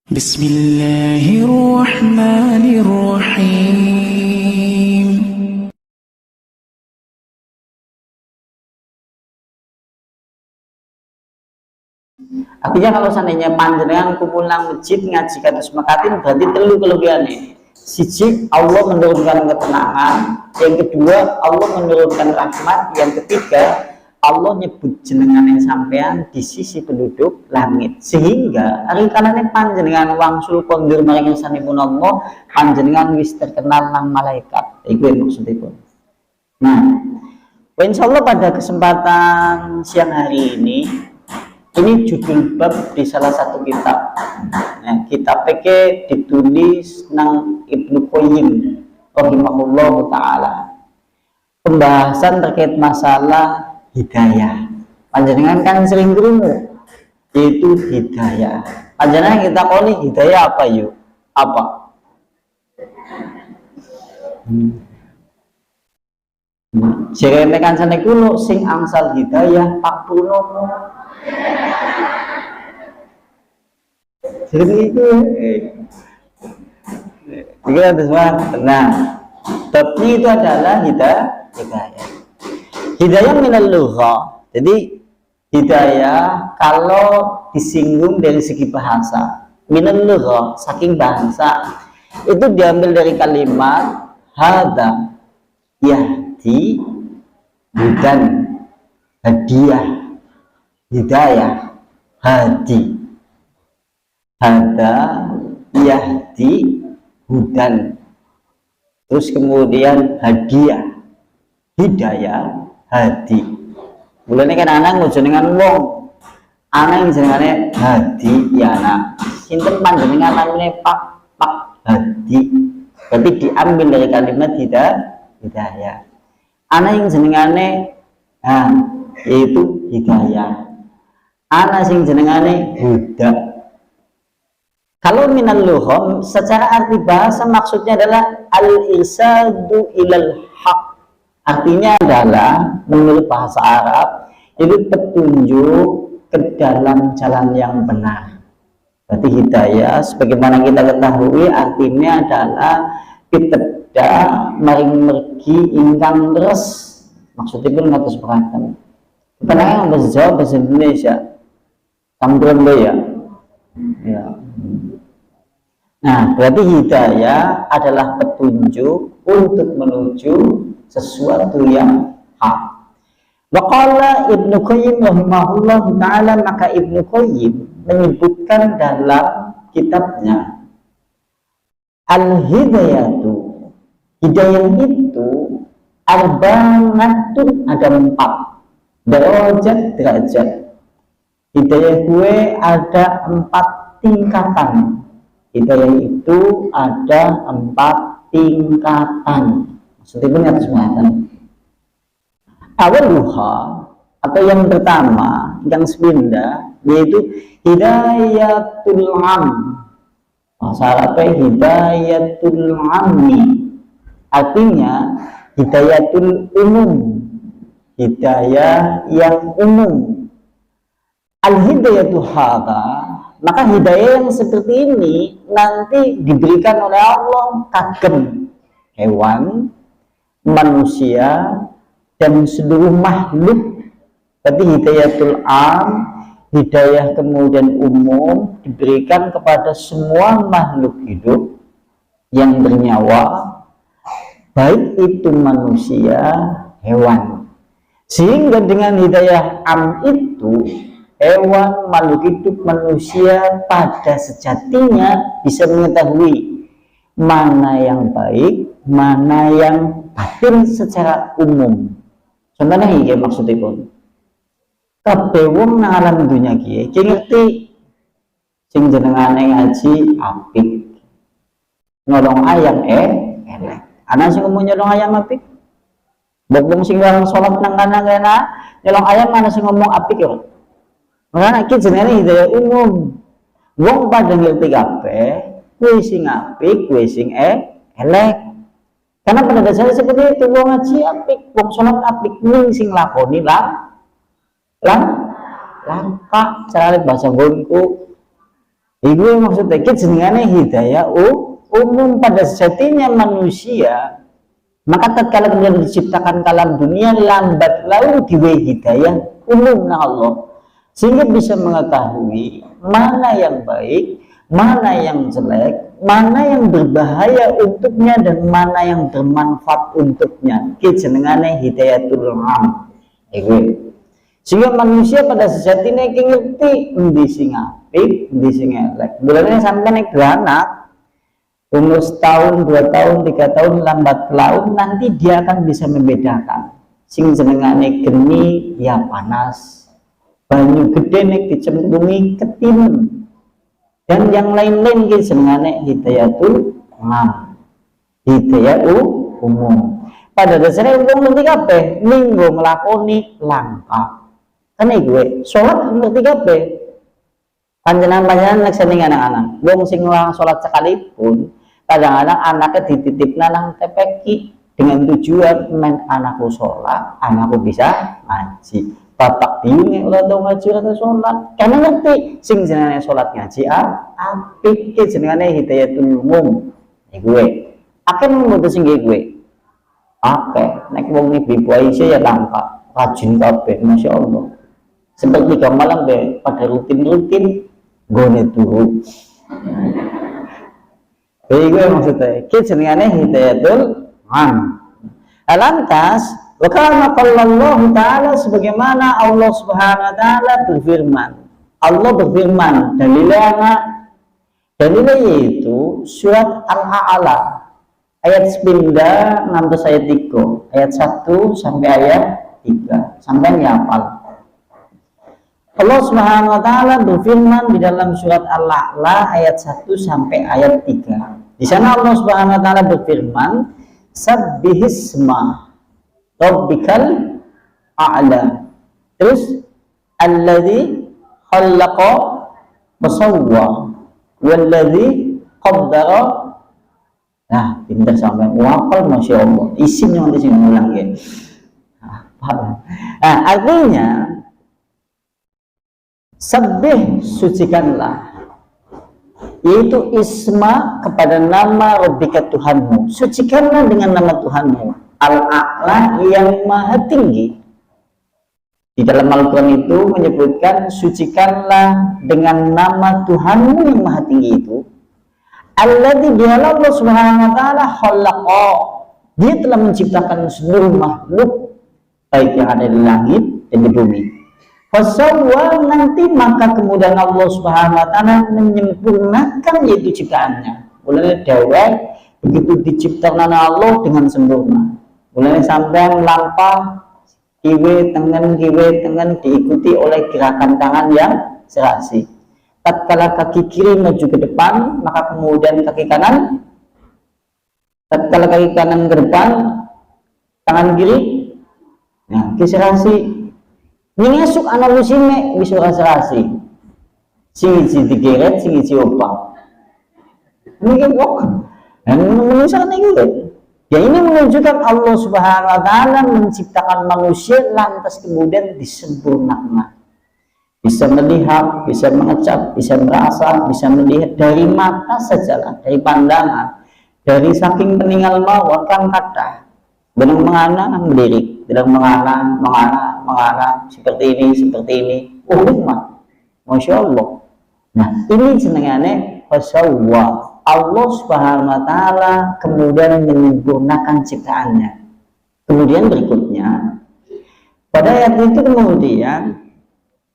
Bismillahirrahmanirrahim. Artinya kalau seandainya panjenengan kumpul nang masjid ngaji kados mekaten berarti telu kelebihane. Siji, Allah menurunkan ketenangan, yang kedua Allah menurunkan rahmat, yang ketiga Allah nyebut jenengan yang sampean di sisi penduduk langit, sehingga hari kanane panjenengan wangsul kondur maring sanipun Allah, panjenengan wis terkenal nang malaikat. Iku maksudipun. Nah, insyaallah pada kesempatan siang hari ini judul bab di salah satu kitab. Nah, kitab PK ditulis nang Ibnu Qayyim rahimahullah taala. Pembahasan terkait masalah hidayah. Panjenengan kan sering krungu yaitu hidayah. Panjenengan kita koni hidayah apa yuk? Apa? Jere tekan sane kuno sing angsal hidayah Pak Purnomo. Jadi itu kita semua tenang. Tapi itu adalah hidayah. Hidayah minal lugha. Jadi hidayah kalau disinggung dari segi bahasa, minal lugha, saking bahasa, itu diambil dari kalimat hada yahdi budan hadiah hidayah hadi hada yahdi hudan, terus kemudian hadiah hidayah hadi. Mulane kan anak ngujenengan wong anak yang jenengane hadi ya anak sinten panjenengan namanya Pak Hadi, berarti diambil dari kalimat hidayah. Anak yang jenengane yaitu hidayah. Ana sing jenengane huda. Kalau minal lughah secara arti bahasa maksudnya adalah al-irsadu ilal haq. Artinya adalah menurut bahasa Arab itu petunjuk ke dalam jalan yang benar. Berarti hidayah sebagaimana kita ketahui artinya adalah piteda maring mergi ingkang deres. Maksudnya pun ngatus beragam. Kenapa bahasa Jawa bahasa Indonesia? Campuran ya. Nah, berarti hidayah adalah petunjuk untuk menuju sesuatu yang hak. Waqala Ibnu Qayyim rahimahullah taala, maka Ibnu Qayyim menyebutkan dalam kitabnya Al-Hidayatu, hidayah itu arba'atun, ada 4 derajat. Hidayah gue ada 4 tingkatan. Hidayah itu ada 4 tingkatan. Maksudnya punya kesempatan. Awaluha atau yang pertama, yang sepindah, yaitu hidayatul am. Bahasa Arabnya hidayatul ammi. Artinya hidayatul umum. Hidayah yang umum. Al-hidayatu hadha, maka hidayah yang seperti ini nanti diberikan oleh Allah kagem hewan, manusia, dan seluruh makhluk. Berarti hidayatul am, hidayah kemudian umum diberikan kepada semua makhluk hidup yang bernyawa, baik itu manusia, hewan. Sehingga dengan hidayah am itu hewan, makhluk hidup, manusia pada sejatinya bisa mengetahui mana yang baik, mana yang batil secara umum. Contohnya ini maksudnya pun kabeh wong nang alam dunya iki ngerti sing jenengane ngaji apik, nolong ayam elek. Ana sing ngomong nyolong ayam apik, wong sing warang salat nang kana kena nyolong ayam, mana sing ngomong apik ya. Makanya iki jenenge hidayah umum. Wong pada ngerti kabeh, kuwi sing apik, kuwi sing elek. Karena pada dasarnya seperti itu, wong ngaji apik, wong salat apik, ning sing lakoni langka cara bahasa gonku Iku maksudnya kita jenengane hidayah umum. Pada sejatinya manusia, maka tatkala kemudian diciptakan kalam dunia, lambat laun diwe hidayah umum na Allah, sehingga bisa mengetahui mana yang baik, mana yang jelek, mana yang berbahaya untuknya, dan mana yang bermanfaat untuknya. Kita jenengane hidayatul am. Sehingga manusia pada sejatinya ngerti endi sing apik, endi sing elek. Mulane sampai nek anak umur setahun, 2 tahun, 3 tahun, lambat laun nanti dia akan bisa membedakan sing jenengane geni ya panas, banyu gede nek dicemplungi ketimun, dan yang lain-lain ki jenengane hidayatul am, hidayah umum. Pada dasarnya wong ngerti kabeh minggu nglakoni langkah. Kan gue sholat ngerti kabeh. Panjenengan laksani anak-anak. Wong sing sholat sekalipun kadang-kadang anaknya dititipna nang TPQ dengan tujuan men anakku sholat, anakku bisa ngaji. Bapak bingung ora tau ngaji ora sholat. Karena ngerti sing jenenge sholat ngaji apik ki jenengane hidayatul umum. Gue akeh mutus sing gue. Akeh nek wong Ibu Aisyah ya tampak rajin kabeh masyaallah. Seperti malam deh pada rutin gone turu. Gue maksudnya kita jenengane hidayatul am. Lantas wa kana qallallahu taala, sebagaimana Allah Subhanahu wa taala berfirman. Allah berfirman dalilnya yaitu surat Al-A'la ayat 9 ngantos ayat 3, ayat 1 sampai ayat 3. Sampai hafal. Allah Subhanahu wa taala berfirman di dalam surat Al-A'la ayat 1 sampai ayat 3. Di sana Allah Subhanahu wa taala berfirman, "Sabbihisma rabbikal a'la." Terus alladzi khalaqa fasawwa walladzi qaddara. Nah, pintar sampai wafal masyaallah. Isinya nanti sing ngulang ya. Nah, artinya sabbih, sucikanlah, yaitu isma kepada nama Rabbika Tuhanmu, sucikanlah dengan nama Tuhanmu Al-A'la yang maha tinggi. Di dalam Al-Quran itu menyebutkan sucikanlah dengan nama Tuhanmu yang maha tinggi itu. Alladzi bihala Allah Subhanahu wa taala khalaqa, dia telah menciptakan seluruh makhluk baik yang ada di langit dan di bumi. Fasawwa, nanti maka kemudian Allah Subhanahu wa taala menyempurnakan yaitu ciptaannya. Mulai dawai begitu diciptakan Allah dengan sempurna. Mulai sampai lampah kiwe tengen diikuti oleh gerakan tangan yang serasi. Tatkala kaki kiri maju ke depan, maka kemudian kaki kanan. Tatkala kaki kanan ke depan, tangan kiri. Nah, serasi. Mengesuk analisime bisa serasi. Sing digeret, sing opak. Ini kok. Dan menunjukkan ini. Ya, ini menunjukkan Allah Subhanahu wa taala menciptakan manusia lantas kemudian disempurnakan. Bisa melihat, bisa mengecap, bisa merasa, bisa melihat dari mata sajalah, dari pandangan, dari saking peninggal mawar kan kata. Benang mengana melirik, benang mengana seperti ini. Oh, hikmah. Masya Allah. Nah, ini jenengane fasawwa. Allah Subhanahu wa taala kemudian menyempurnakan ciptaannya. Kemudian berikutnya pada ayat itu kemudian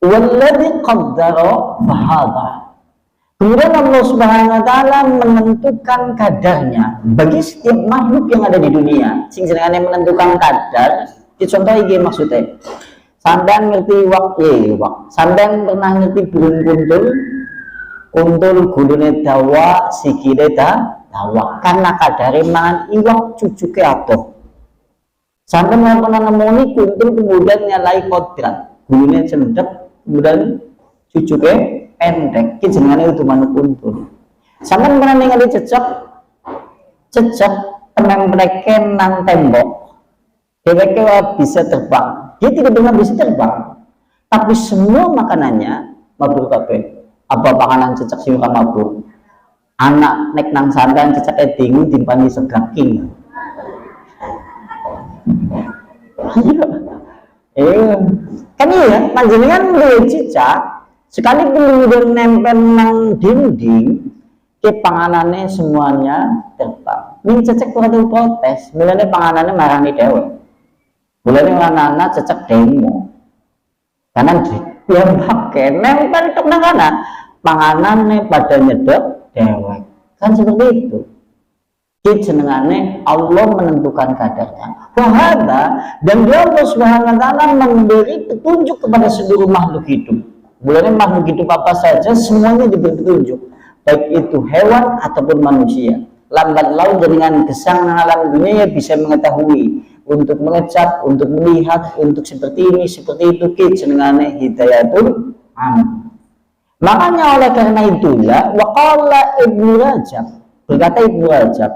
walladzi qaddara fahadha. Kemudian Allah Subhanahu wa taala menentukan kadarnya bagi setiap makhluk yang ada di dunia. Sing jenengane menentukan kadar, dicontoh iki maksudnya. Sampeyan ngerti waktu, sampeyan pernah ngerti burung kuntul gulune dawa, sikile dawa, karena kadare mangan iwak cucuke atuh. Sampeyan pernah nemoni kuntul kemudian nyalai kodrat, gulune cendek, kemudian cucuke pendek, ki jenengane utuh manuk kuntul. Sampeyan pernah ningali cecek temeng-temeng nang tembok. Dheweke bisa terbang. Dia tidak pernah bisa terbang. Tapi semua makanannya mabur kabeh. apa panganan cecek sing ora mabuk. Anak nek nang sandan ceceke dingu timpani segaking. Kan iya, panjenengan duwe cicak sekali kemudian nempel nang dinding, ke panganannya semuanya terbang. Ini cecek kudu protes, mulane panganannya marani dhewe. Mulane anak-anak cecek demo. Karena dia pakai nempel tok nang kana, panganannya pada nyedot dewek. Kan seperti itu. Ki jenengane Allah menentukan kadarnya. Wahada, dan dia Allah Subhanahu wa taala memberi petunjuk kepada seluruh makhluk hidup. Mulanya makhluk hidup apa saja semuanya diberi petunjuk, baik itu hewan ataupun manusia. Lambat laun dengan gesang alam dunia bisa mengetahui, untuk mengecap, untuk melihat, untuk seperti ini, seperti itu. Ki jenengane hidayatul am. Makanya oleh karena itulah waqala Ibnu Rajab, berkata Ibnu Rajab,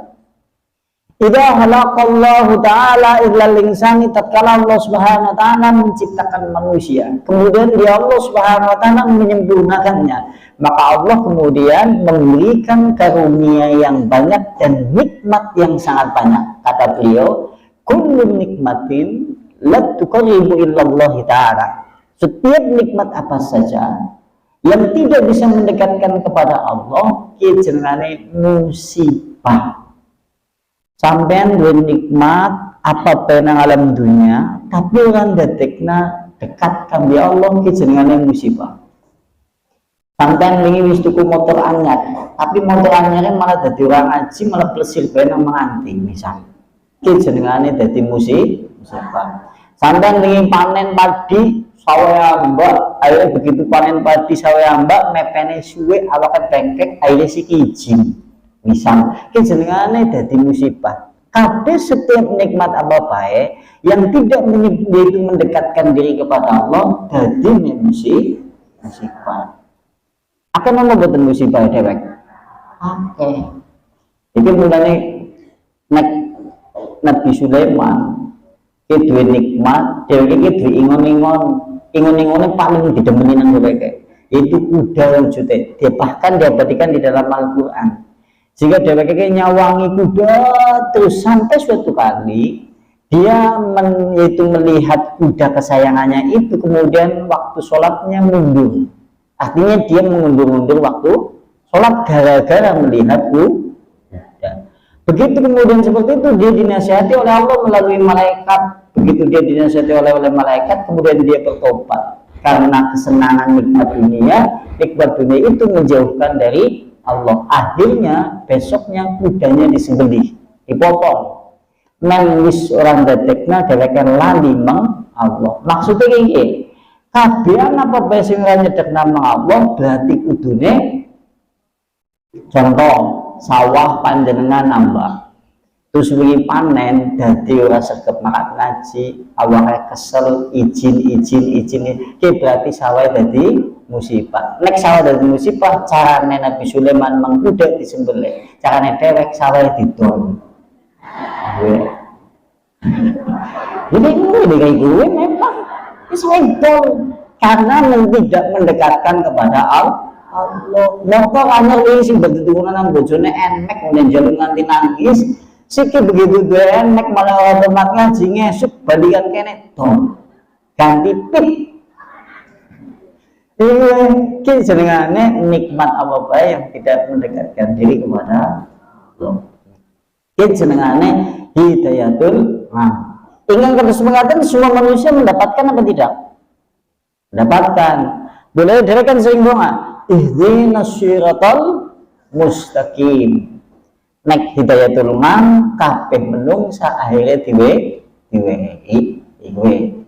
idza khalaqallahu ta'ala illal insani, tatkala Allah Subhanahu wa taala menciptakan manusia, kemudian dia Allah Subhanahu wa taala menyempurnakannya, maka Allah kemudian memberikan karunia yang banyak dan nikmat yang sangat banyak. Kata beliau, kullu nikmatin la tuqarribu illallah ta'ala. Setiap nikmat apa saja yang tidak bisa mendekatkan kepada Allah, ki jenengane musibah. Sampean duwe nikmat apa penang alam dunia, tapi orang detekna dekat kambi Allah, ki jenengane musibah. Sampean wingi wis tuku motor anyar, tapi motor anyarnya malah dadi orang aji, malah plesir bae nang menganti misal. Ki jenengane dadi musibah. Sampean wingi panen padi sawe ambak, akhirnya begitu panen padi sawe ambak mepene suwe awake bengkek, akhirnya siki izin. Misal, jenengane dadi musibah. Kabeh setiap nikmat apa bae yang tidak itu mendekatkan diri kepada Allah dadi musibah. Akan ana boten musibah dhewek? Oke. Iki mulane nek Nabi Sulaiman iki duwe nikmat, dheweke iki duwe ingon-ingone paling didemeni nang dheweke. Itu kuda wujute. Bahkan diabadikan di dalam Al-Qur'an. Jika dheweke nyawangi kuda terus sampai suatu kali dia melihat kuda kesayangannya itu, kemudian waktu sholatnya mundur. Artinya dia mengundur-undur waktu sholat gara-gara melihat kuda. Begitu kemudian seperti itu dia dinasihati oleh Allah melalui malaikat. Begitu dia dinasihati oleh malaikat, kemudian dia bertobat karena kesenangan nikmat dunia itu menjauhkan dari Allah. Akhirnya besoknya kudanya disembelih, dipotong. Wis orang detekna dheweke lali meng Allah. Maksudnya iki, kabehan apa bae sing ora nyedekna meng Allah berarti kudune contoh sawah panjenengan nambah. Terus wingi panen dadi ora sregep makan ngaji, awake kesel, izin. Iki berarti sawah dadi musibah. Nek sawah dadi musibah, carane Nabi Sulaiman mengkuda disembelih, carane dhewek sawah didol. Jadi ini kayak gue memang itu karena tidak mendekatkan kepada Allah. Motor anyar ini sih berturunan nang bojone enek kemudian jalur nganti nangis. Siki begitu gue enek malah otomat ngaji ngesuk balikan kene dong ganti pit. Ini jenengane nikmat apa bae yang tidak mendekatkan diri kepada Allah. Ini jenengane hidayatul am. Ingin terus mengatakan semua manusia mendapatkan apa tidak? Mendapatkan. Boleh dirikan sering doa, ihdinas siratal mustaqim. Nek hidayatul am kabeh menungsa akhirnya diwe